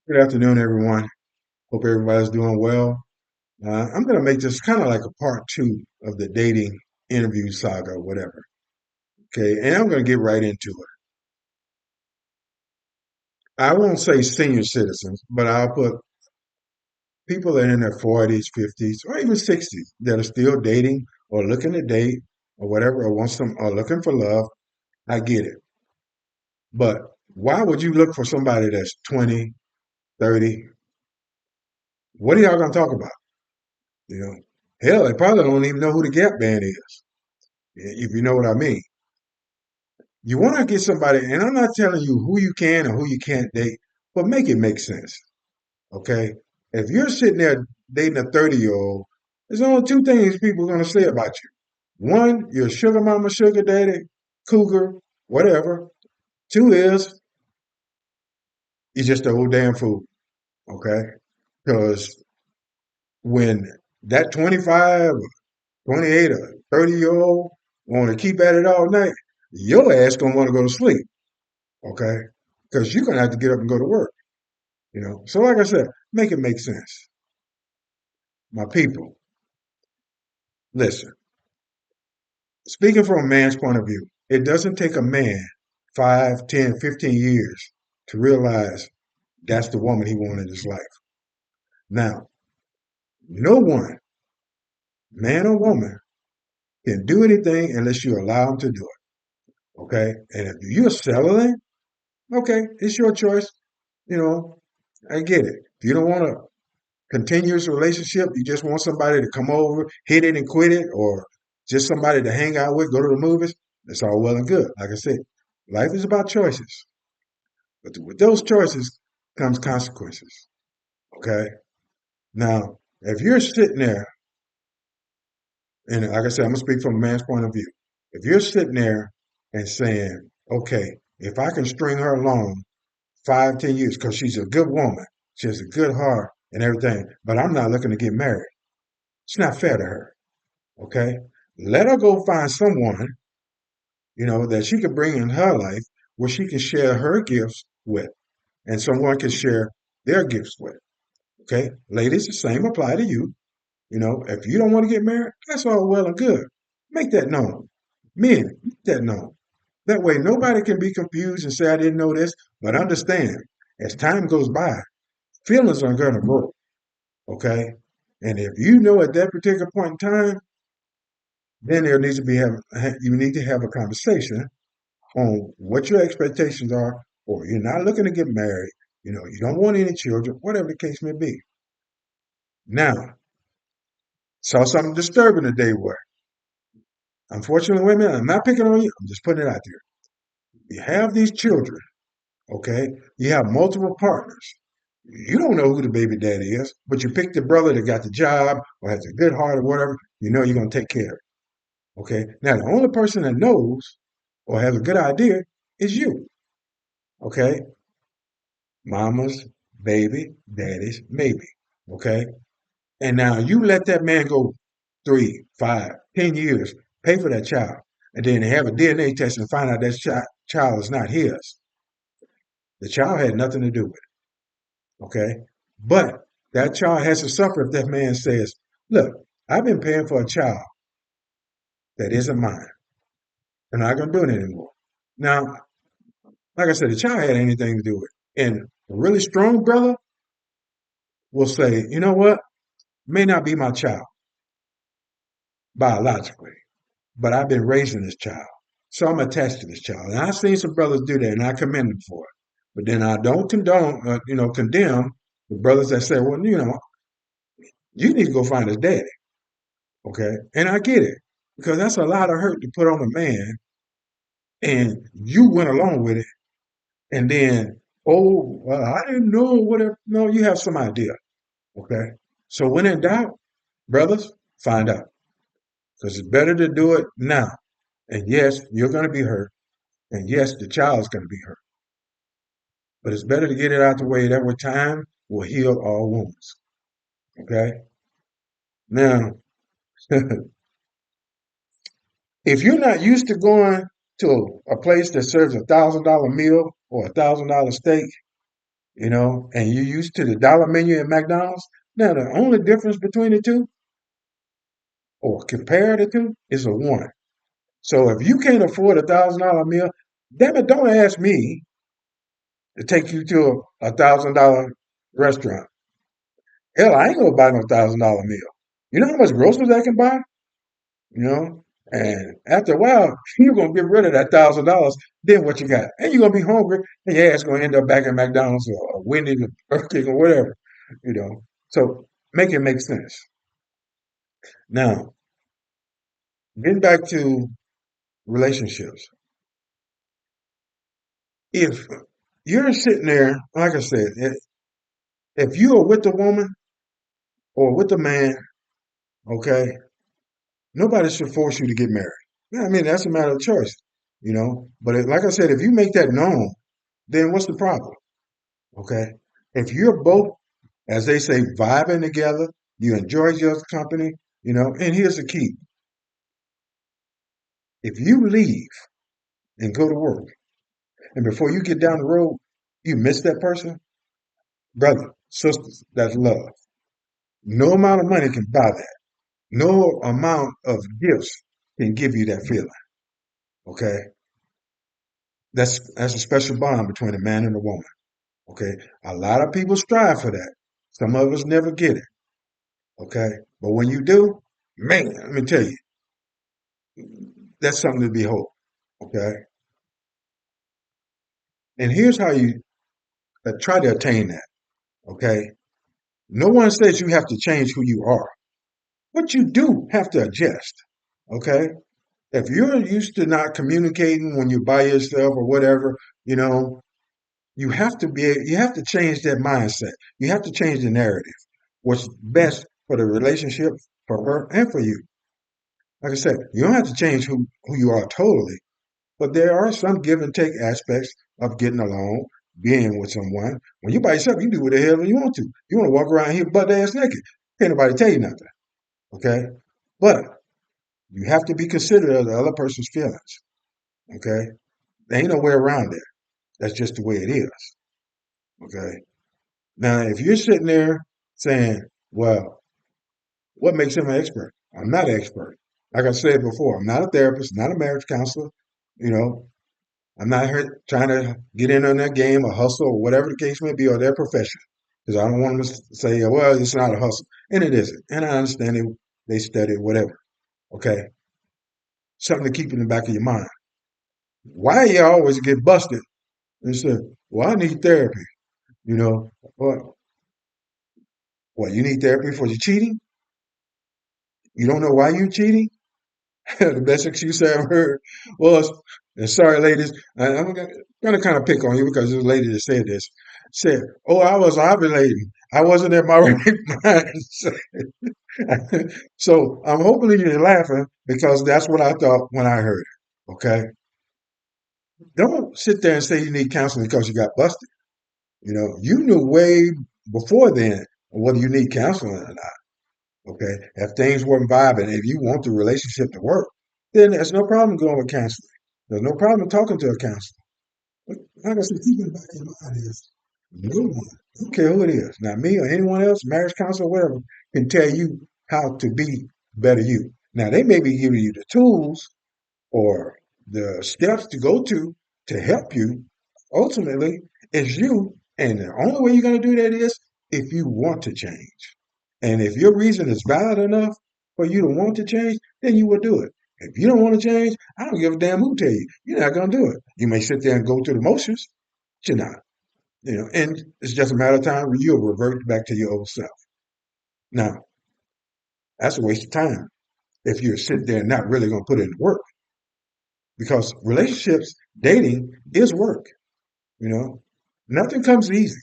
Good afternoon, everyone. Hope everybody's doing well. I'm going to make this kind of like a part two of the dating interview saga, whatever. Okay, and I'm going to get right into it. I won't say senior citizens, but I'll put people that are in their 40s, 50s, or even 60s that are still dating or looking to date or whatever, or want some, or looking for love. I get it. But why would you look for somebody that's 20, 30? What are y'all going to talk about? You know, hell, they probably don't even know who the Gap Band is, if you know what I mean. You want to get somebody, and I'm not telling you who you can or who you can't date, but make it make sense. Okay. If you're sitting there dating a 30-year-old, there's only two things people are going to say about you. One, you're a sugar mama, sugar daddy, cougar, whatever. Two is you're just an old damn fool. Okay. Because when that 25, 28, or 30-year-old want to keep at it all night, your ass going to want to go to sleep. Okay. Because you're going to have to get up and go to work. So like I said, make it make sense. My people, listen, speaking from a man's point of view, it doesn't take a man 5, 10, 15 years to realize that's the woman he wanted in his life. Now, no one, man or woman, can do anything unless you allow them to do it. Okay. And if you're settling, okay, it's your choice. You know, I get it. If you don't want a continuous relationship, you just want somebody to come over, hit it and quit it, or just somebody to hang out with, go to the movies, that's all well and good. Like I said, life is about choices. But with those choices comes consequences. Okay. Now, if you're sitting there, and like I said, I'm gonna speak from a man's point of view. If you're sitting there and saying, okay, if I can string her along 5, 10 years, because she's a good woman, she has a good heart and everything, but I'm not looking to get married. It's not fair to her. Okay. Let her go find someone, that she can bring in her life where she can share her gifts with and someone can share their gifts with. Okay. Ladies, the same apply to you. If you don't want to get married, that's all well and good. Make that known. Men, make that known. That way nobody can be confused and say, I didn't know this, but understand as time goes by, feelings are going to grow. Okay. And if you know at that particular point in time, then there needs to be you need to have a conversation on what your expectations are, or you're not looking to get married, you don't want any children, whatever the case may be. Now, saw something disturbing today where, unfortunately, women, I'm not picking on you, I'm just putting it out there. You have these children, okay? You have multiple partners. You don't know who the baby daddy is, but you pick the brother that got the job or has a good heart or whatever, you're going to take care of it, okay? Now, the only person that knows or has a good idea is you, okay? Mama's, baby, daddy's, maybe. Okay. And now you let that man go 3, 5, 10 years, pay for that child, and then have a DNA test and find out that child is not his. The child had nothing to do with it. Okay. But that child has to suffer if that man says, look, I've been paying for a child that isn't mine. I'm not going to do it anymore. Now, like I said, the child had anything to do with it. And a really strong brother will say, you know what? May not be my child biologically, but I've been raising this child. So I'm attached to this child. And I've seen some brothers do that and I commend them for it. But then I don't condemn the brothers that say, well, you need to go find his daddy. Okay. And I get it because that's a lot of hurt to put on a man and you went along with it. And then, oh, well, I didn't know whatever. No, you have some idea. Okay. So when in doubt, brothers, find out because it's better to do it now. And yes, you're going to be hurt. And yes, the child's going to be hurt. But it's better to get it out the way. That way time will heal all wounds. Okay? Now, if you're not used to going to a place that serves $1,000 meal or $1,000 steak, and you're used to the dollar menu at McDonald's. Now, the only difference between the two, or compare the two, is a one. So if you can't afford $1,000 meal, damn it, don't ask me to take you to $1,000 restaurant. Hell, I ain't gonna buy no $1,000 meal. You know how much groceries I can buy? You know? And after a while, you're gonna get rid of that $1,000. Then what you got? And you're gonna be hungry, and your ass gonna end up back at McDonald's or Wendy's or Burger King or whatever. You know. So make it make sense. Now, getting back to relationships. If you're sitting there, like I said, if you are with a woman or with a man, okay, nobody should force you to get married. Yeah, I mean, that's a matter of choice, But like I said, if you make that known, then what's the problem? Okay. If you're both, as they say, vibing together, you enjoy each other's company, and here's the key. If you leave and go to work, and before you get down the road, you miss that person, brother, sisters, that's love. No amount of money can buy that. No amount of gifts can give you that feeling. Okay. That's a special bond between a man and a woman. Okay. A lot of people strive for that. Some of us never get it. Okay. But when you do, man, let me tell you, that's something to behold. Okay. And here's how you try to attain that. Okay. No one says you have to change who you are, but you do have to adjust. Okay. If you're used to not communicating when you're by yourself or whatever, you know, you have to change that mindset. You have to change the narrative. What's best for the relationship, for her and for you. Like I said, you don't have to change who you are totally, but there are some give and take aspects of getting along, being with someone. When you're by yourself, you can do what the hell you want to. You want to walk around here butt ass naked. Can't nobody tell you nothing. Okay? But you have to be considerate of the other person's feelings. Okay? There ain't no way around it. That's just the way it is. Okay? Now, if you're sitting there saying, well, what makes him an expert? I'm not an expert. Like I said before, I'm not a therapist, not a marriage counselor. You know, I'm not here trying to get in on their game or hustle or whatever the case may be or their profession. Because I don't want them to say, well, it's not a hustle. And it isn't. And I understand they study whatever. Okay. Something to keep in the back of your mind. Why you always get busted and say, well, I need therapy. Well, what, you need therapy for your cheating? You don't know why you're cheating? The best excuse I ever heard was, and sorry, ladies, I'm gonna kind of pick on you because there's a lady that said this. Said, "Oh, I was ovulating. I wasn't in my right mind." So I'm hoping you're laughing because that's what I thought when I heard it. Okay, don't sit there and say you need counseling because you got busted. You knew way before then whether you need counseling or not. Okay. If things weren't vibing, if you want the relationship to work, then there's no problem going with counseling. There's no problem talking to a counselor. But like I said, keep in the back of your mind is no one, I don't care who it is, not me or anyone else, marriage counselor, whatever, can tell you how to be better you. Now they may be giving you the tools or the steps to go to help you. Ultimately, it's you. And the only way you're going to do that is if you want to change. And if your reason is valid enough for you to want to change, then you will do it. If you don't want to change, I don't give a damn who tell you. You're not going to do it. You may sit there and go through the motions, but you're not. And it's just a matter of time where you'll revert back to your old self. Now, that's a waste of time if you're sitting there and not really going to put in the work because relationships, dating is work. You know, nothing comes easy.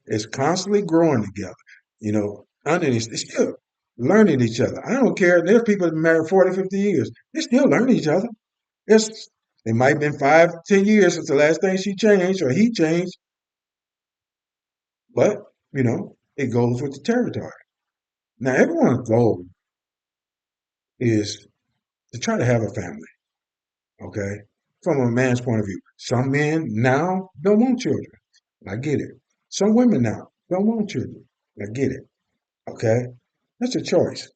It's constantly growing together. It's still learning each other. I don't care. There's people that been married 40, 50 years. They still learn each other. It's, it might have been 5, 10 years since the last thing she changed or he changed, but, it goes with the territory. Now, everyone's goal is to try to have a family, okay? From a man's point of view. Some men now don't want children. I get it. Some women now don't want children. I get it. Okay? That's a choice.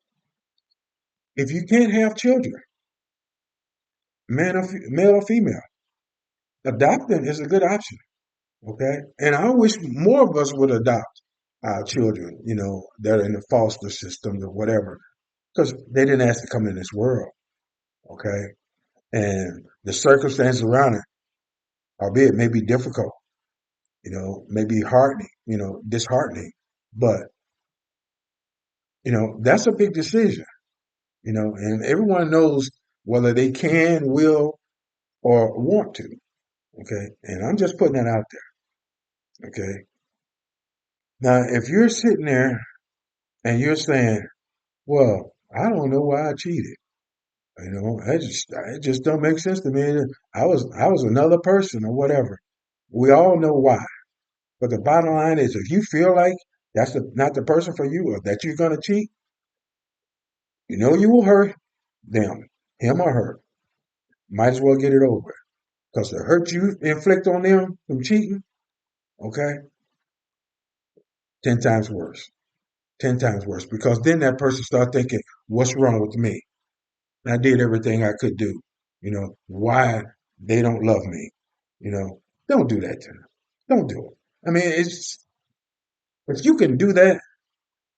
If you can't have children, male or female, adopting is a good option. Okay? And I wish more of us would adopt our children, that are in the foster systems or whatever, because they didn't ask to come in this world. Okay? And the circumstances around it, albeit may be difficult, may be heartening, disheartening, but, that's a big decision, and everyone knows whether they can, will, or want to. Okay. And I'm just putting that out there. Okay. Now, if you're sitting there and you're saying, well, I don't know why I cheated. It just don't make sense to me. I was another person or whatever. We all know why. But the bottom line is, if you feel like not the person for you, or that you're going to cheat, you will hurt them, him or her. Might as well get it over. Because the hurt you inflict on them from cheating, okay, 10 times worse. 10 times worse. Because then that person start thinking, what's wrong with me? I did everything I could do. Why they don't love me? Don't do that to them. Don't do it. I mean, if you can do that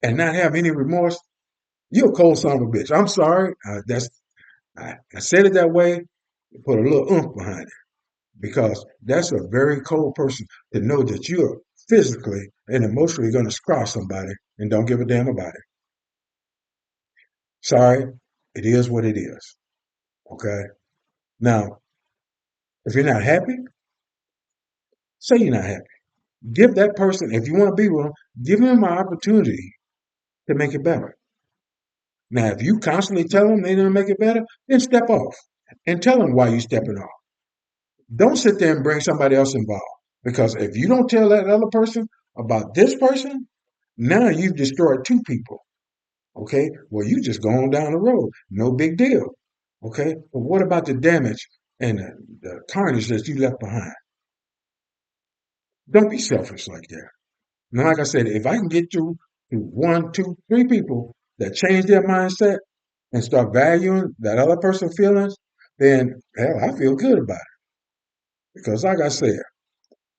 and not have any remorse, you're a cold son of a bitch. I'm sorry. I said it that way. Put a little oomph behind it, because that's a very cold person to know that you're physically and emotionally going to scar somebody and don't give a damn about it. Sorry, it is what it is. Okay. Now, if you're not happy, say you're not happy. Give that person, if you want to be with them, give them an opportunity to make it better. Now, if you constantly tell them they didn't make it better, then step off and tell them why you're stepping off. Don't sit there and bring somebody else involved. Because if you don't tell that other person about this person, now you've destroyed two people. Okay. Well, you just go on down the road. No big deal. Okay. But what about the damage and the carnage that you left behind? Don't be selfish like that. Now, like I said, if I can get through to one, two, three people that change their mindset and start valuing that other person's feelings, then hell, I feel good about it. Because like I said,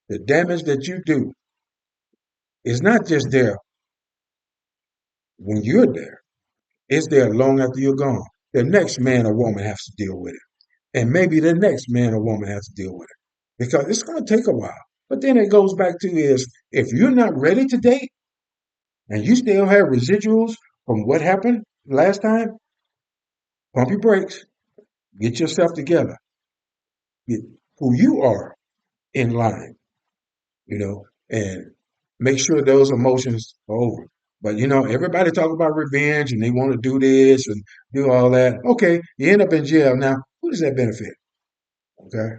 the damage that you do is not just there when you're there. It's there long after you're gone. The next man or woman has to deal with it. And maybe the next man or woman has to deal with it. Because it's going to take a while. But then it goes back to is, if you're not ready to date and you still have residuals from what happened last time, pump your brakes, get yourself together, get who you are in line, and make sure those emotions are over. But everybody talk about revenge and they want to do this and do all that. Okay, you end up in jail. Now, who does that benefit? Okay.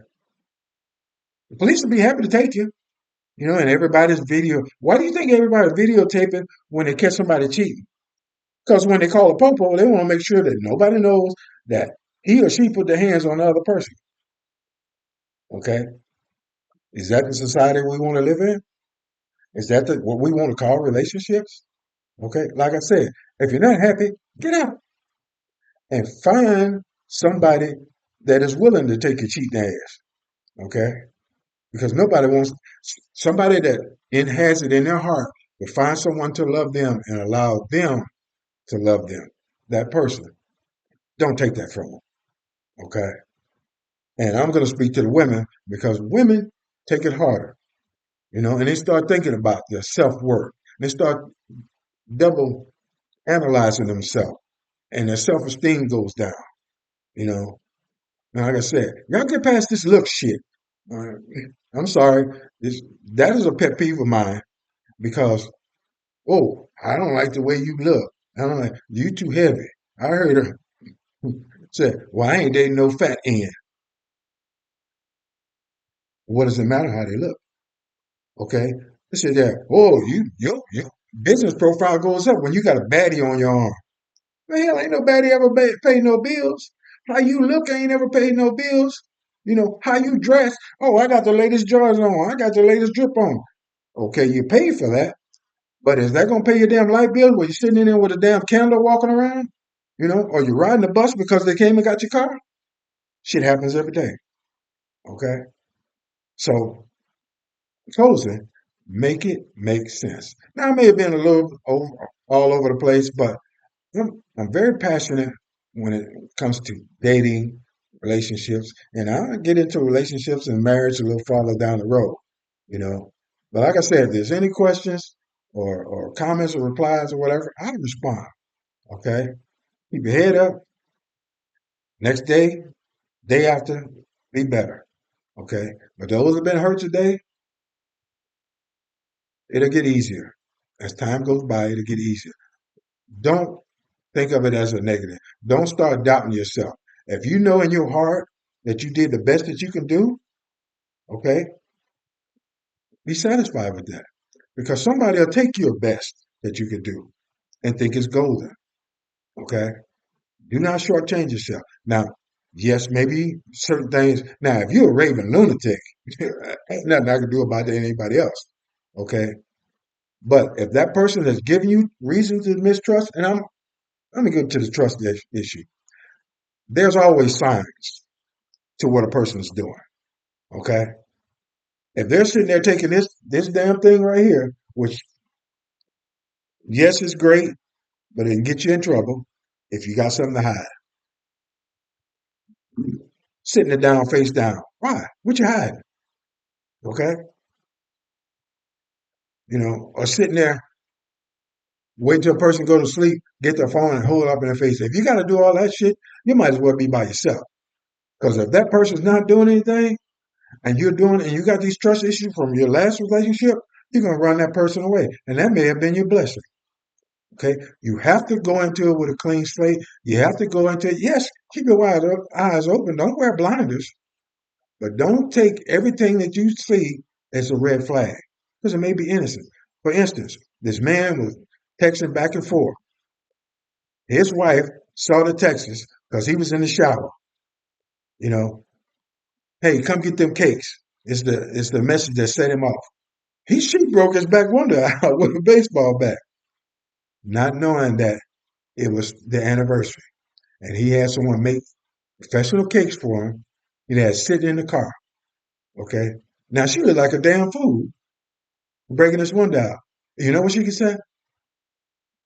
The police will be happy to take you, and everybody's video. Why do you think everybody's videotaping when they catch somebody cheating? Because when they call a popo, they want to make sure that nobody knows that he or she put their hands on the other person. Okay. Is that the society we want to live in? Is that what we want to call relationships? Okay. Like I said, if you're not happy, get out and find somebody that is willing to take your cheating ass. Okay. Because nobody wants somebody that has it in their heart to find someone to love them and allow them to love them. That person. Don't take that from them. Okay. And I'm going to speak to the women, because women take it harder, and they start thinking about their self worth. They start double analyzing themselves, and their self esteem goes down, you know. Now, like I said, y'all get past this look shit. Uh, I'm sorry. That is a pet peeve of mine, because, oh, I don't like the way you look. I don't like you too heavy. I heard her say, well, I ain't dating no fat end. What does it matter how they look? Okay. They said that, oh, your business profile goes up when you got a baddie on your arm. Well, hell, ain't no baddie ever paid no bills. How you look ain't ever paid no bills. How you dress. Oh, I got the latest Jordans on. I got the latest drip on. Okay, you paid for that, but is that going to pay your damn light bill where you're sitting in there with a damn candle walking around? Or you're riding the bus because they came and got your car? Shit happens every day. Okay, so closing, make it make sense. Now, I may have been a little all over the place, but I'm very passionate when it comes to dating, relationships, and I'll get into relationships and marriage a little farther down the road, you know. But like I said, if there's any questions or comments or replies or whatever, I'll respond. Okay. Keep your head up. Next day, day after, be better. Okay. But those that have been hurt today, it'll get easier. As time goes by, it'll get easier. Don't think of it as a negative. Don't start doubting yourself. If you know in your heart that you did the best that you can do, okay, be satisfied with that. Because somebody will take your best that you can do and think it's golden. Okay. Do not shortchange yourself. Now, yes, maybe certain things. Now, if you're a raving lunatic, ain't nothing I can do about it anybody else. Okay. But if that person has given you reason to mistrust, and let me get to the trust issue. There's always signs to what a person is doing. Okay. If they're sitting there taking this damn thing right here, which yes is great, but it can get you in trouble if you got something to hide. Sitting it down face down. Why? What you hiding? Okay. Or sitting there, wait till a person go to sleep, get their phone and hold it up in their face. If you got to do all that shit, you might as well be by yourself. Because if that person's not doing anything and you're doing, and you got these trust issues from your last relationship, you're going to run that person away. And that may have been your blessing. Okay. You have to go into it with a clean slate. You have to go into it. Yes, keep your eyes open. Don't wear blinders, but don't take everything that you see as a red flag because it may be innocent. For instance, this man was texting back and forth. His wife saw the texts because he was in the shower. You know, hey, come get them cakes. It's the message that set him off. She broke his back window out with a baseball bat, not knowing that it was the anniversary. And he had someone make professional cakes for him. He had sitting in the car. Okay. Now she looked like a damn fool breaking his window out. You know what she could say?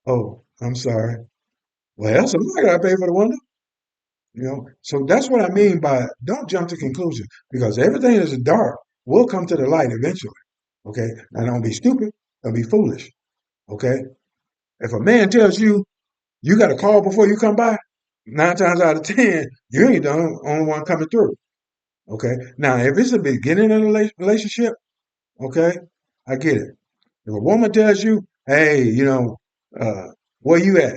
Oh, I'm sorry. Well, somebody got to pay for the window. So that's what I mean by don't jump to conclusions because everything that's dark will come to the light eventually. Okay. Now don't be stupid. Don't be foolish. Okay. If a man tells you you got to call before you come by, 9 times out of 10, you ain't the only one coming through. Okay. Now, if it's the beginning of the relationship, okay, I get it. If a woman tells you, hey, uh, where you at?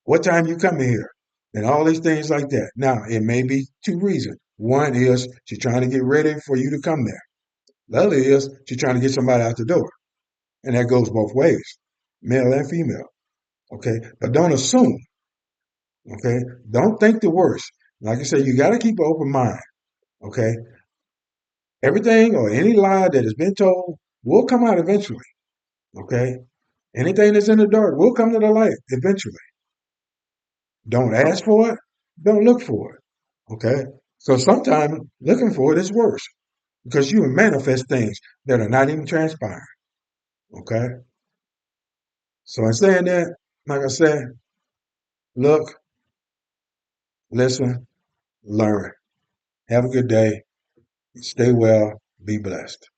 What time you coming here? And all these things like that. Now, it may be two reasons. One is she's trying to get ready for you to come there. The other is she's trying to get somebody out the door. And that goes both ways, male and female. Okay. But don't assume. Okay. Don't think the worst. Like I said, you got to keep an open mind. Okay. Everything or any lie that has been told will come out eventually. Okay. Anything that's in the dark will come to the light eventually. Don't ask for it. Don't look for it. Okay. So sometimes looking for it is worse because you manifest things that are not even transpiring. Okay. So in saying that, like I said, look, listen, learn. Have a good day. Stay well. Be blessed.